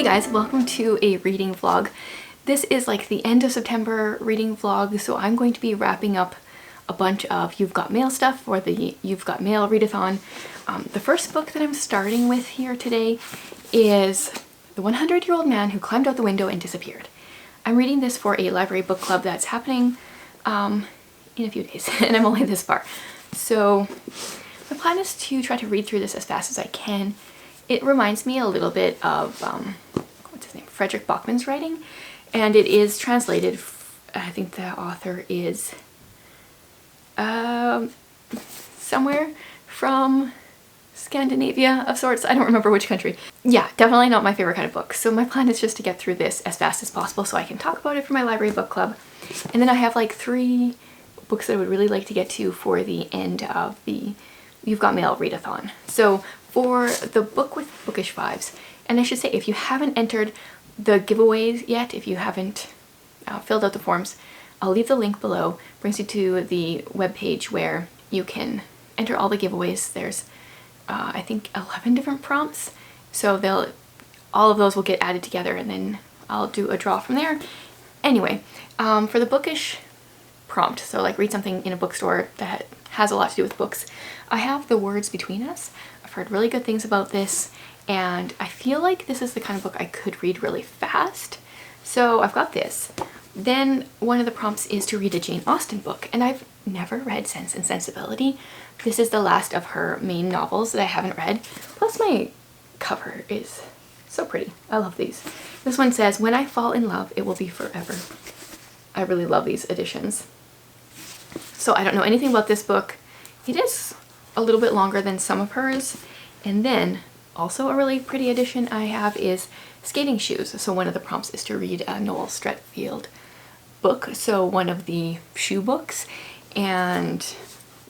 Hey guys, welcome to a reading vlog. This is like the end of September reading vlog, so I'm going to be wrapping up a bunch of You've Got Mail stuff for the You've Got Mail Readathon. The first book that I'm starting with here today is The 100-Year-Old Man Who Climbed Out the Window and Disappeared. I'm reading this for a library book club that's happening in a few days, and I'm only this far. So my plan is to try to read through this as fast as I can. It reminds me a little bit of, what's his name, Frederick Bachman's writing, and it is translated, I think the author is somewhere from Scandinavia of sorts. I don't remember which country. Yeah, definitely not my favorite kind of book. So my plan is just to get through this as fast as possible so I can talk about it for my library book club. And then I have like 3 books that I would really like to get to for the end of the You've Got Mail Readathon. So for the book with bookish vibes, and I should say if you haven't entered the giveaways yet, if you haven't filled out the forms, I'll leave the link below. Brings you to the webpage where you can enter all the giveaways. There's I think 11 different prompts, so all of those will get added together and then I'll do a draw from there. Anyway, for the bookish prompt, so like read something in a bookstore that has a lot to do with books, I have The Words Between Us. I've heard really good things about this, and I feel like this is the kind of book I could read really fast. So I've got this. Then one of the prompts is to read a Jane Austen book, and I've never read Sense and Sensibility. This is the last of her main novels that I haven't read. Plus my cover is so pretty. I love these. This one says, "When I fall in love, it will be forever." I really love these editions. So I don't know anything about this book. It is a little bit longer than some of hers. And then also a really pretty edition I have is Skating Shoes. So one of the prompts is to read a Noel Streatfeild book, so one of the shoe books. And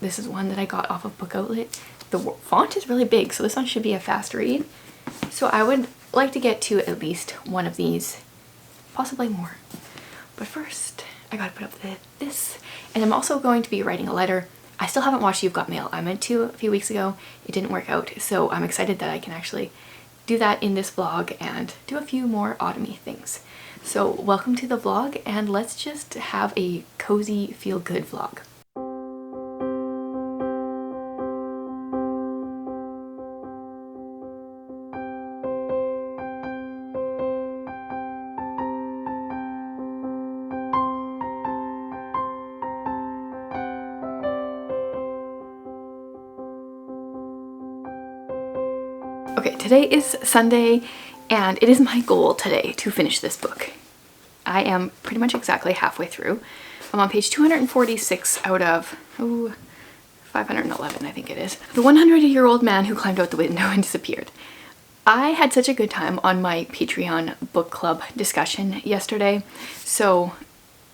this is one that I got off of Book Outlet. The font is really big, so this one should be a fast read. So I would like to get to at least one of these, possibly more. But first, I gotta put up this. And I'm also going to be writing a letter. I still haven't watched You've Got Mail. I meant to a few weeks ago. It didn't work out, so I'm excited that I can actually do that in this vlog and do a few more autumny things. So welcome to the vlog, and let's just have a cozy, feel-good vlog. Okay, today is Sunday, and it is my goal today to finish this book. I am pretty much exactly halfway through. I'm on page 246 out of 511, I think it is. The 100-Year-Old Man Who Climbed Out the Window and Disappeared. I had such a good time on my Patreon book club discussion yesterday. So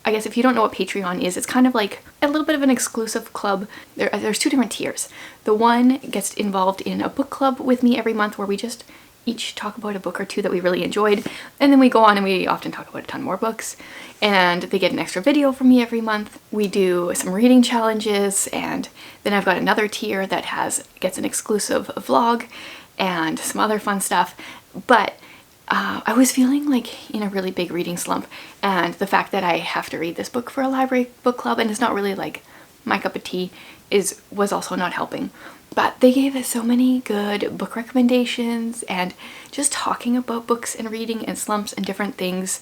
I guess if you don't know what Patreon is, it's kind of like a little bit of an exclusive club. There's 2 different tiers. The one gets involved in a book club with me every month where we just each talk about a book or 2 that we really enjoyed, and then we go on and we often talk about a ton more books, and they get an extra video from me every month. We do some reading challenges, and then I've got another tier that gets an exclusive vlog and some other fun stuff. But I was feeling like in a really big reading slump, and the fact that I have to read this book for a library book club and it's not really like my cup of tea was also not helping. But they gave us so many good book recommendations, and just talking about books and reading and slumps and different things,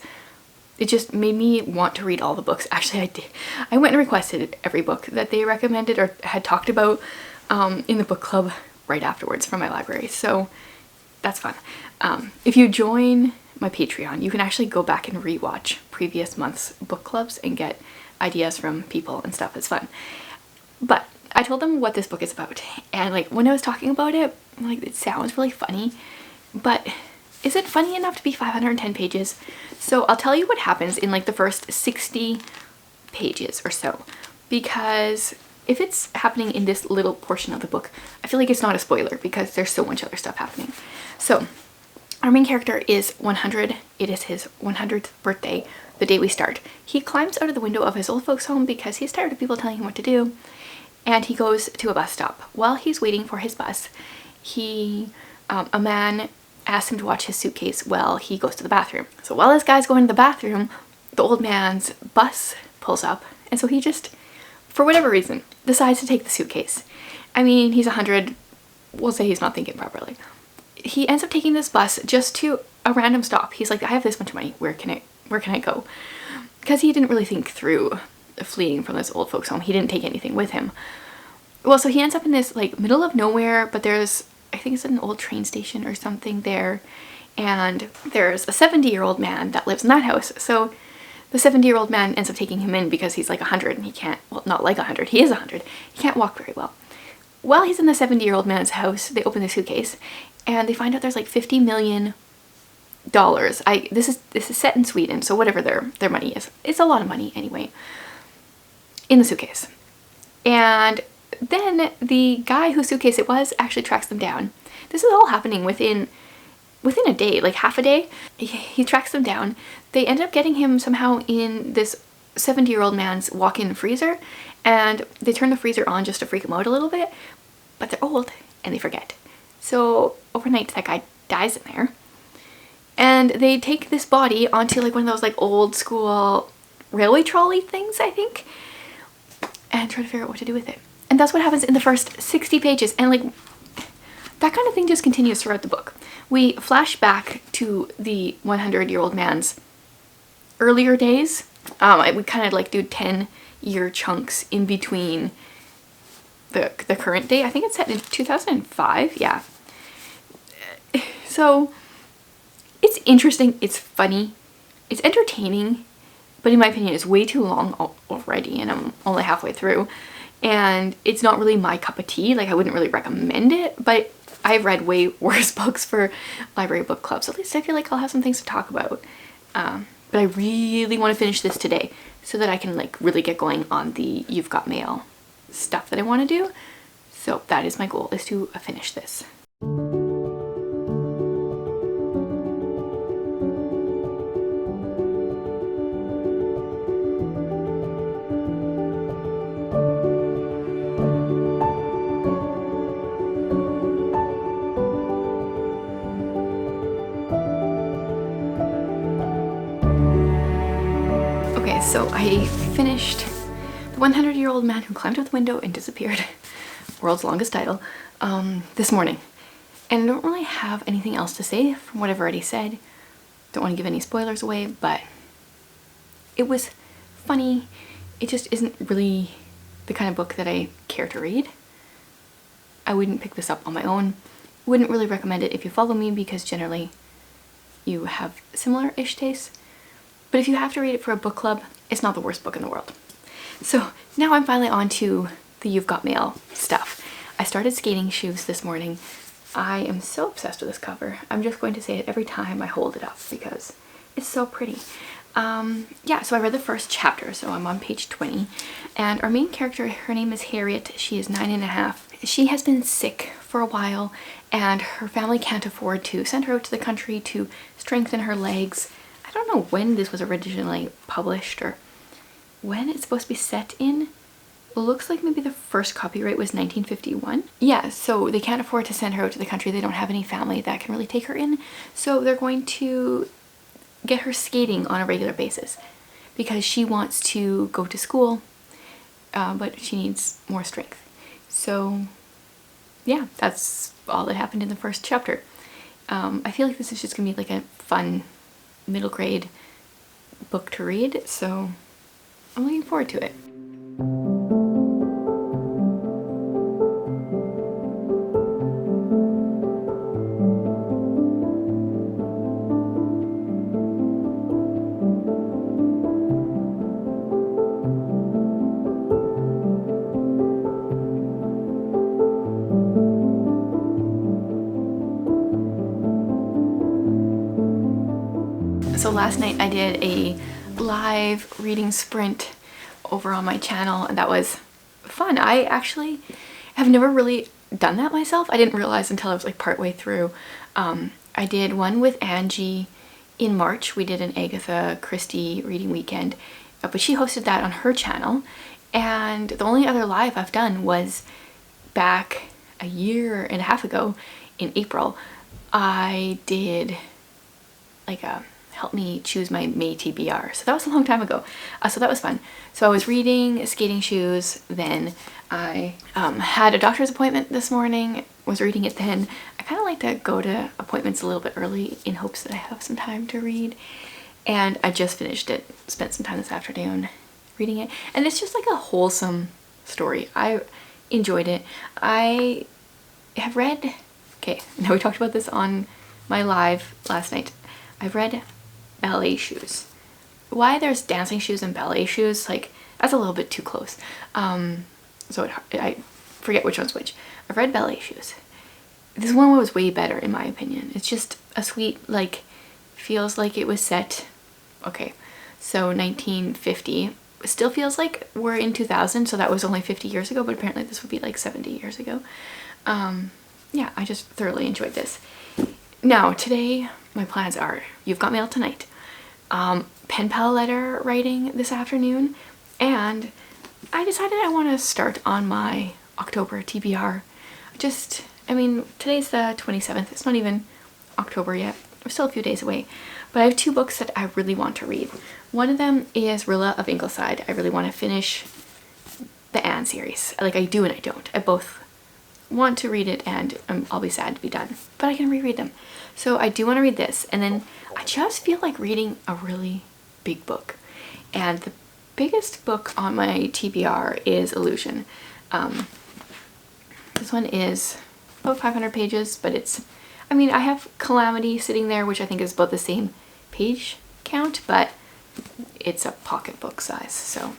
it just made me want to read all the books. Actually, I did. I went and requested every book that they recommended or had talked about in the book club right afterwards from my library. So that's fun. If you join my Patreon, you can actually go back and rewatch previous month's book clubs and get ideas from people and stuff. It's fun. But I told them what this book is about, and like when I was talking about it, like it sounds really funny, but is it funny enough to be 510 pages? So I'll tell you what happens in like the first 60 pages or so, because if it's happening in this little portion of the book, I feel like it's not a spoiler because there's so much other stuff happening. So our main character is 100. It is his 100th birthday, the day we start. He climbs out of the window of his old folks' home because he's tired of people telling him what to do, and he goes to a bus stop. While he's waiting for his bus, a man asks him to watch his suitcase while he goes to the bathroom. So while this guy's going to the bathroom, the old man's bus pulls up, and so he just, for whatever reason, decides to take the suitcase. I mean, he's 100, we'll say he's not thinking properly. He ends up taking this bus just to a random stop. He's like, I have this much money, where can I go? Because he didn't really think through fleeing from this old folks home. He didn't take anything with him. Well, so he ends up in this like middle of nowhere, but there's, I think it's an old train station or something there, and there's a 70-year-old man that lives in that house. So the 70-year-old man ends up taking him in because he's like 100 and he can't, well, not like 100, he is 100. He can't walk very well. While he's in the 70-year-old man's house, they open the suitcase and they find out there's like $50 million. This is set in Sweden, so whatever their money is. It's a lot of money anyway. In the suitcase. And then the guy whose suitcase it was actually tracks them down. This is all happening within a day, like half a day. He tracks them down. They end up getting him somehow in this 70-year-old man's walk-in freezer, and they turn the freezer on just to freak him out a little bit, but they're old and they forget. So overnight that guy dies in there, and they take this body onto like one of those like old school railway trolley things, I think, and try to figure out what to do with it. And that's what happens in the first 60 pages. And like, that kind of thing just continues throughout the book. We flash back to the 100-year-old man's earlier days. We kind of like do 10-year chunks in between the current day. I think it's set in 2005. Yeah. So it's interesting. It's funny. It's entertaining. But in my opinion, it's way too long already, and I'm only halfway through. And it's not really my cup of tea. Like, I wouldn't really recommend it, but I've read way worse books for library book clubs. At least I feel like I'll have some things to talk about. But I really want to finish this today so that I can like really get going on the You've Got Mail stuff that I want to do. So that is my goal, is to finish this. So I finished The 100-Year-Old Man Who Climbed Out the Window and Disappeared, world's longest title, this morning. And I don't really have anything else to say from what I've already said. Don't want to give any spoilers away, but it was funny. It just isn't really the kind of book that I care to read. I wouldn't pick this up on my own. Wouldn't really recommend it if you follow me, because generally you have similar-ish tastes. But if you have to read it for a book club, it's not the worst book in the world. So now I'm finally on to the You've Got Mail stuff. I started Skating Shoes this morning. I am so obsessed with this cover. I'm just going to say it every time I hold it up because it's so pretty. Yeah, so I read the first chapter, so I'm on page 20. And our main character, her name is Harriet. She is 9.5. She has been sick for a while, and her family can't afford to send her out to the country to strengthen her legs. I don't know when this was originally published or when it's supposed to be set in. It looks like maybe the first copyright was 1951. Yeah, so they can't afford to send her out to the country. They don't have any family that can really take her in. So they're going to get her skating on a regular basis because she wants to go to school, but she needs more strength. So yeah, that's all that happened in the first chapter. I feel like this is just gonna be like a fun middle grade book to read, so I'm looking forward to it. So last night I did a live reading sprint over on my channel, and that was fun. I actually have never really done that myself. I didn't realize until I was like partway through. I did one with Angie in March. We did an Agatha Christie reading weekend, but she hosted that on her channel. And the only other live I've done was back a year and a half ago in April. I did like a help me choose my May TBR. So that was a long time ago. So that was fun. So I was reading Skating Shoes, then I had a doctor's appointment this morning, was reading it then. I kind of like to go to appointments a little bit early in hopes that I have some time to read. And I just finished it, spent some time this afternoon reading it. And it's just like a wholesome story. I enjoyed it. I have read, okay, now we talked about this on my live last night. I've read ballet shoes. Why there's dancing shoes and ballet shoes, like, that's a little bit too close. So I forget which one's which. I've read ballet shoes. This one was way better in my opinion. It's just a sweet, like, feels like it was set, okay, so 1950. It still feels like we're in 2000, so that was only 50 years ago, but apparently this would be like 70 years ago. Yeah, I just thoroughly enjoyed this. Now, today, my plans are You've Got Mail tonight, pen pal letter writing this afternoon, and I decided I want to start on my October TBR. I mean, today's the 27th. It's not even October yet. We're still a few days away. But I have two books that I really want to read. One of them is Rilla of Ingleside. I really want to finish the Anne series. Like, I do and I don't. I both want to read it and I'll be sad to be done. But I can reread them. So I do want to read this. And then I just feel like reading a really big book. And the biggest book on my TBR is Illusion. This one is about 500 pages, but it's, I mean, I have Calamity sitting there, which I think is about the same page count, but it's a pocketbook size. So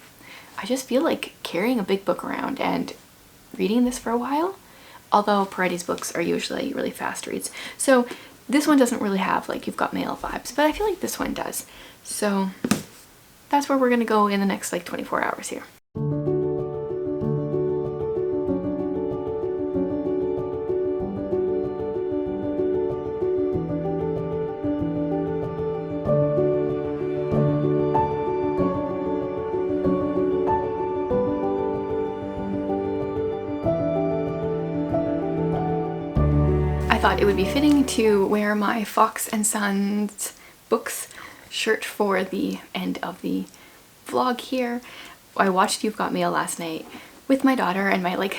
I just feel like carrying a big book around and reading this for a while, although Paretti's books are usually really fast reads. So this one doesn't really have like You've Got Mail vibes, but I feel like this one does. So that's where we're gonna go in the next like 24 hours here. I thought it would be fitting to wear my Fox and Sons books shirt for the end of the vlog here. I watched You've Got Mail last night with my daughter, and my like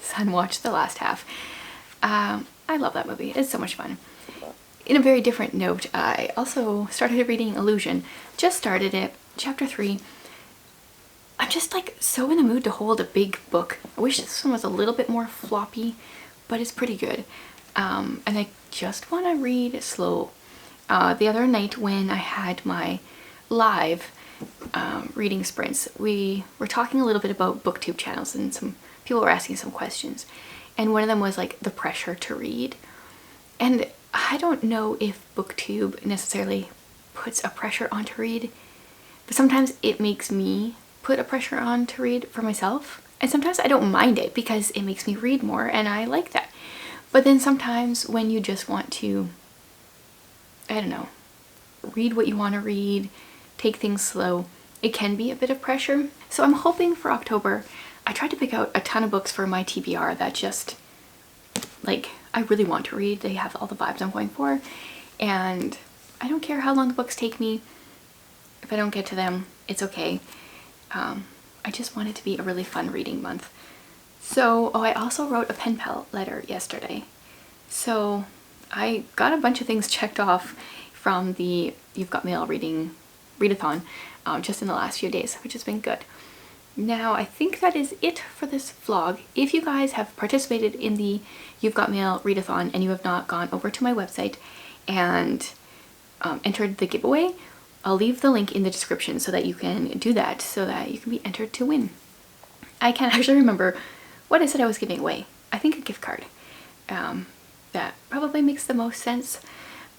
son watched the last half. I love that movie. It's so much fun. In a very different note, I also started reading Illusion. Just started it, chapter 3. I'm just like so in the mood to hold a big book. I wish this one was a little bit more floppy, but it's pretty good. And I just want to read slow. The other night when I had my live reading sprints, we were talking a little bit about booktube channels, and some people were asking some questions, and one of them was like the pressure to read. And I don't know if booktube necessarily puts a pressure on to read, but sometimes it makes me put a pressure on to read for myself, and sometimes I don't mind it because it makes me read more and I like that. But then sometimes when you just want to, I don't know, read what you want to read, take things slow, it can be a bit of pressure. So I'm hoping for October, I tried to pick out a ton of books for my TBR that just, like, I really want to read. They have all the vibes I'm going for. And I don't care how long the books take me. If I don't get to them, it's okay. I just want it to be a really fun reading month. So, oh, I also wrote a pen pal letter yesterday. So I got a bunch of things checked off from the You've Got Mail Readathon just in the last few days, which has been good. Now, I think that is it for this vlog. If you guys have participated in the You've Got Mail Readathon and you have not gone over to my website and entered the giveaway, I'll leave the link in the description so that you can do that, so that you can be entered to win. I can't actually remember what I said I was giving away. I think a gift card. That probably makes the most sense.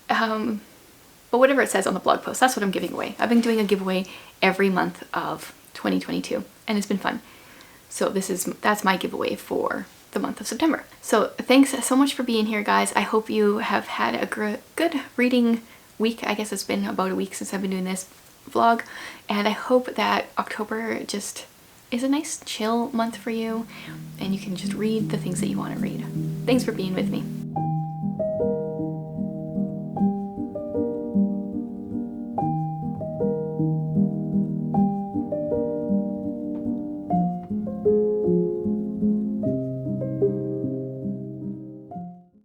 But whatever it says on the blog post, that's what I'm giving away. I've been doing a giveaway every month of 2022 and it's been fun. So that's my giveaway for the month of September. So thanks so much for being here, guys. I hope you have had a good reading week. I guess it's been about a week since I've been doing this vlog, and I hope that October just is a nice chill month for you and you can just read the things that you want to read. Thanks for being with me.